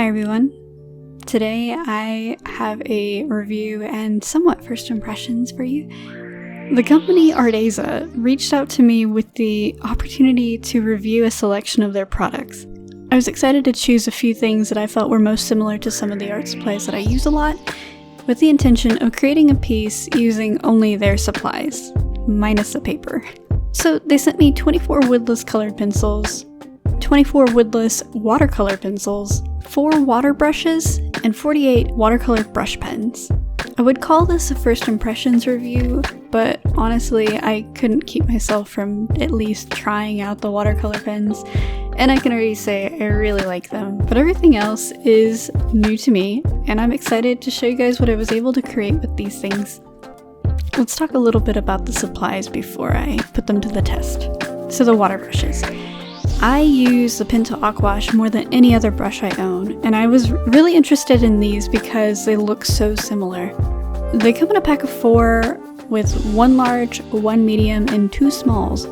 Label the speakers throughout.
Speaker 1: Hi everyone. Today I have a review and somewhat first impressions for you. The company Arteza reached out to me with the opportunity to review a selection of their products. I was excited to choose a few things that I felt were most similar to some of the art supplies that I use a lot, with the intention of creating a piece using only their supplies, minus the paper. So they sent me 24 Woodless colored pencils, 24 Woodless watercolor pencils, 4 water brushes, and 48 watercolor brush pens. I would call this a first impressions review, but honestly I couldn't keep myself from at least trying out the watercolor pens, and I can already say I really like them. But everything else is new to me, and I'm excited to show you guys what I was able to create with these things. Let's talk a little bit about the supplies before I put them to the test. So the water brushes. I use the Pinto Aquash more than any other brush I own, and I was really interested in these because they look so similar. They come in a pack of 4 with 1 large, 1 medium, and 2 smalls.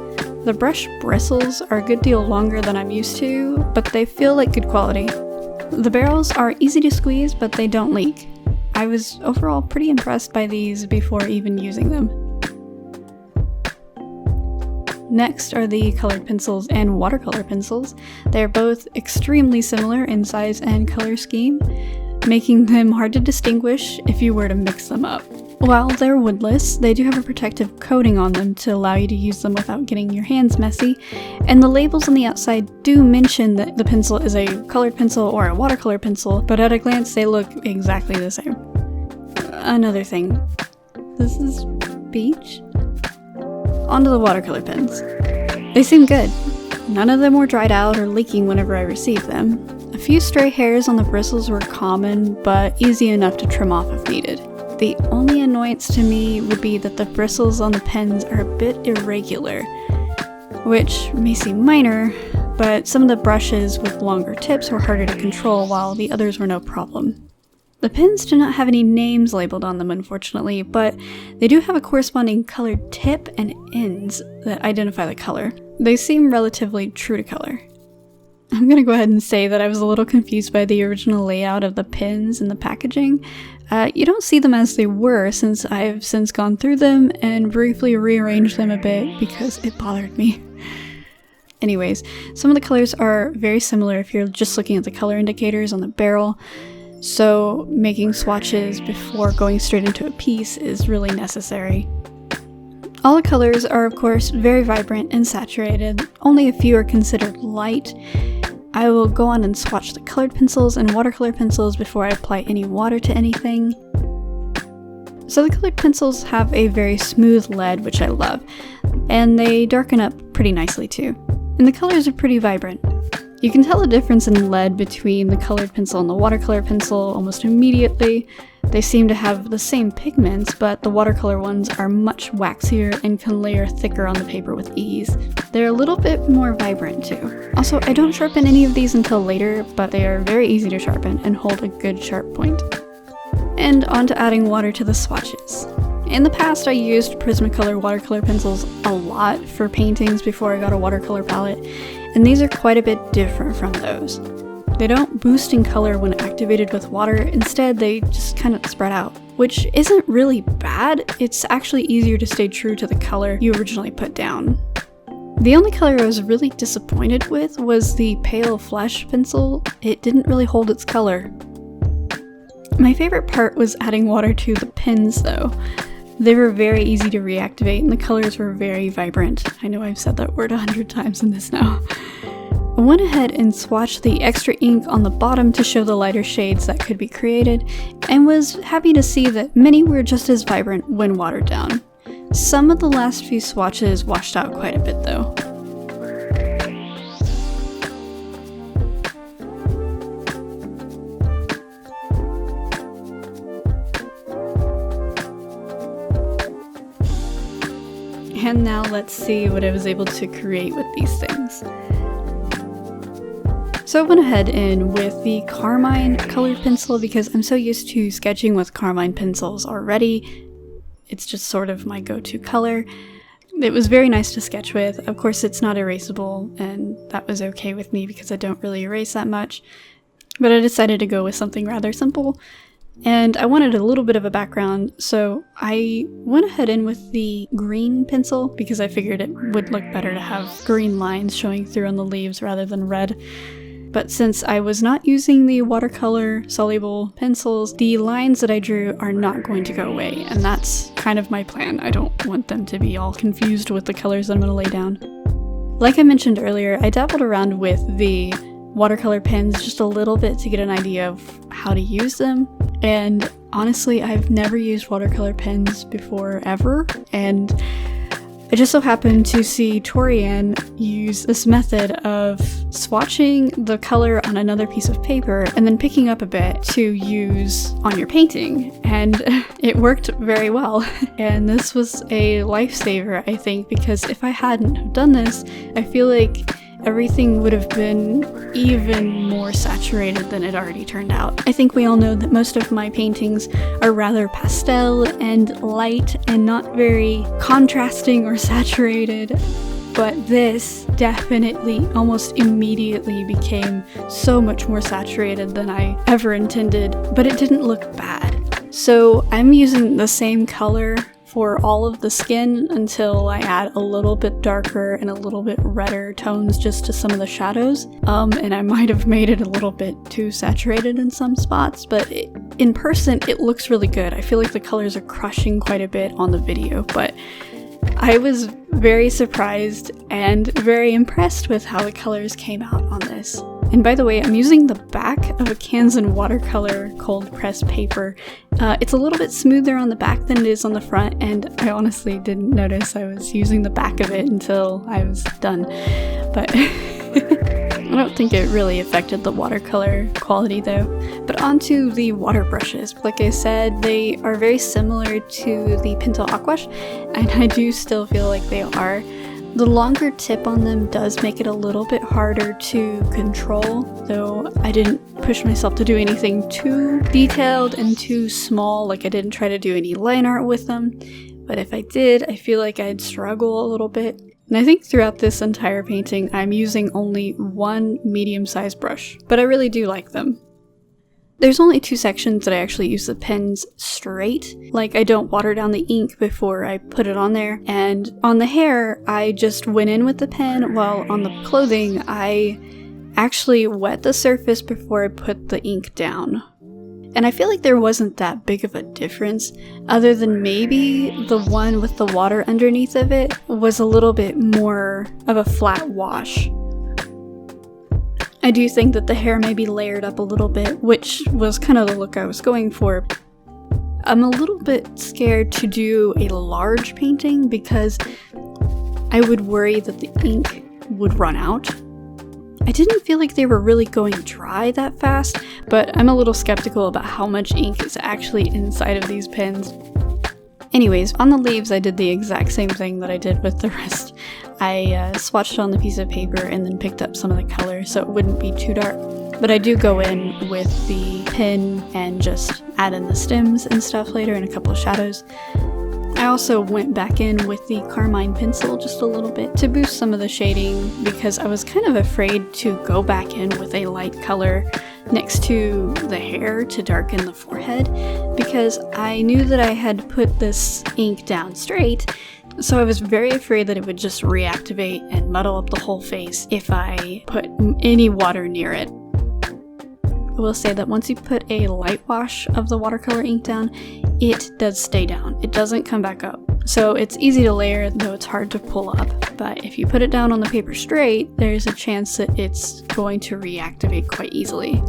Speaker 1: The brush bristles are a good deal longer than I'm used to, but they feel like good quality. The barrels are easy to squeeze, but they don't leak. I was overall pretty impressed by these before even using them. Next are the colored pencils and watercolor pencils. They're both extremely similar in size and color scheme, making them hard to distinguish if you were to mix them up. While they're woodless, they do have a protective coating on them to allow you to use them without getting your hands messy, and the labels on the outside do mention that the pencil is a colored pencil or a watercolor pencil, but at a glance they look exactly the same. Another thing, this is beach? Onto the watercolor pens. They seem good. None of them were dried out or leaking whenever I received them. A few stray hairs on the bristles were common, but easy enough to trim off if needed. The only annoyance to me would be that the bristles on the pens are a bit irregular, which may seem minor, but some of the brushes with longer tips were harder to control while the others were no problem. The pens do not have any names labeled on them, unfortunately, but they do have a corresponding colored tip and ends that identify the color. They seem relatively true to color. I'm gonna go ahead and say that I was a little confused by the original layout of the pens and the packaging. You don't see them as they were, since I've since gone through them and briefly rearranged them a bit because it bothered me. Anyways, some of the colors are very similar if you're just looking at the color indicators on the barrel. So making swatches before going straight into a piece is really necessary. All the colors are of course very vibrant and saturated, only a few are considered light. I will go on and swatch the colored pencils and watercolor pencils before I apply any water to anything. So the colored pencils have a very smooth lead, which I love, and they darken up pretty nicely too. And the colors are pretty vibrant. You can tell the difference in lead between the colored pencil and the watercolor pencil almost immediately. They seem to have the same pigments, but the watercolor ones are much waxier and can layer thicker on the paper with ease. They're a little bit more vibrant too. Also, I don't sharpen any of these until later, but they are very easy to sharpen and hold a good sharp point. And on to adding water to the swatches. In the past, I used Prismacolor watercolor pencils a lot for paintings before I got a watercolor palette, and these are quite a bit different from those. They don't boost in color when activated with water, instead they just kind of spread out, which isn't really bad. It's actually easier to stay true to the color you originally put down. The only color I was really disappointed with was the Pale Flesh pencil. It didn't really hold its color. My favorite part was adding water to the pens though. They were very easy to reactivate and the colors were very vibrant. I know I've said that word 100 times in this now. I went ahead and swatched the extra ink on the bottom to show the lighter shades that could be created, and was happy to see that many were just as vibrant when watered down. Some of the last few swatches washed out quite a bit though. And now let's see what I was able to create with these things. So I went ahead and with the Carmine colored pencil, because I'm so used to sketching with Carmine pencils already. It's just sort of my go-to color. It was very nice to sketch with. Of course, it's not erasable, and that was okay with me because I don't really erase that much. but I decided to go with something rather simple. And I wanted a little bit of a background, so I went ahead in with the green pencil because I figured it would look better to have green lines showing through on the leaves rather than red. But since I was not using the watercolor soluble pencils, the lines that I drew are not going to go away, and that's kind of my plan. I don't want them to be all confused with the colors I'm going to lay down. Like I mentioned earlier, I dabbled around with the watercolor pens just a little bit to get an idea of how to use them, and honestly I've never used watercolor pens before ever, and I just so happened to see Torianne use this method of swatching the color on another piece of paper and then picking up a bit to use on your painting, and it worked very well. And this was a lifesaver, I think, because if I hadn't have done this, I feel like everything would have been even more saturated than it already turned out. I think we all know that most of my paintings are rather pastel and light and not very contrasting or saturated, but this definitely almost immediately became so much more saturated than I ever intended, but it didn't look bad. So I'm using the same color for all of the skin until I add a little bit darker and a little bit redder tones just to some of the shadows. And I might have made it a little bit too saturated in some spots, but in person it looks really good. I feel like the colors are crushing quite a bit on the video, but I was very surprised and very impressed with how the colors came out on this. And by the way, I'm using the back of a Kansan watercolor cold pressed paper. It's a little bit smoother on the back than it is on the front, and I honestly didn't notice I was using the back of it until I was done. But I don't think it really affected the watercolor quality though. But onto the water brushes. Like I said, they are very similar to the Pentel Aquash, and I do still feel like they are. The longer tip on them does make it a little bit harder to control, though I didn't push myself to do anything too detailed and too small, like I didn't try to do any line art with them, but if I did, I feel like I'd struggle a little bit. And I think throughout this entire painting, I'm using only one medium-sized brush, but I really do like them. There's only two sections that I actually use the pens straight, like I don't water down the ink before I put it on there, and on the hair I just went in with the pen, while on the clothing I actually wet the surface before I put the ink down. And I feel like there wasn't that big of a difference, other than maybe the one with the water underneath of it was a little bit more of a flat wash. I do think that the hair may be layered up a little bit, which was kind of the look I was going for. I'm a little bit scared to do a large painting because I would worry that the ink would run out. I didn't feel like they were really going dry that fast, but I'm a little skeptical about how much ink is actually inside of these pens. Anyways, on the leaves I did the exact same thing that I did with the rest. I swatched on the piece of paper and then picked up some of the color so it wouldn't be too dark. But I do go in with the pen and just add in the stems and stuff later and a couple of shadows. I also went back in with the carmine pencil just a little bit to boost some of the shading because I was kind of afraid to go back in with a light color next to the hair to darken the forehead because I knew that I had put this ink down straight, so I was very afraid that it would just reactivate and muddle up the whole face if I put any water near it. I will say that once you put a light wash of the watercolor ink down, it does stay down. It doesn't come back up. So it's easy to layer, though it's hard to pull up. But if you put it down on the paper straight, there's a chance that it's going to reactivate quite easily.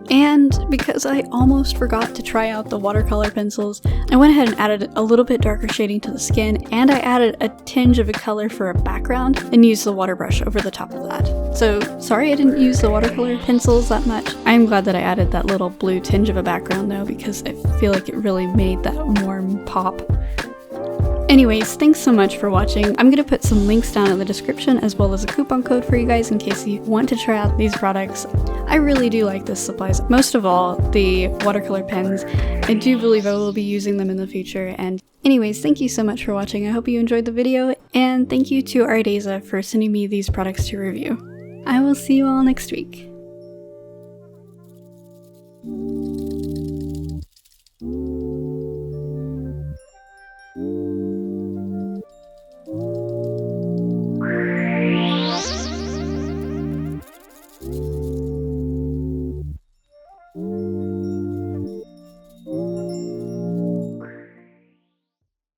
Speaker 1: And because I almost forgot to try out the watercolor pencils, I went ahead and added a little bit darker shading to the skin, and I added a tinge of a color for a background and used the water brush over the top of that. So sorry I didn't use the watercolor pencils that much. I'm glad that I added that little blue tinge of a background though, because I feel like it really made that warm pop. Anyways, thanks so much for watching. I'm going to put some links down in the description as well as a coupon code for you guys in case you want to try out these products. I really do like this supplies. Most of all, the watercolor pens. I do believe I will be using them in the future. And anyways, thank you so much for watching. I hope you enjoyed the video, and thank you to Arteza for sending me these products to review. I will see you all next week.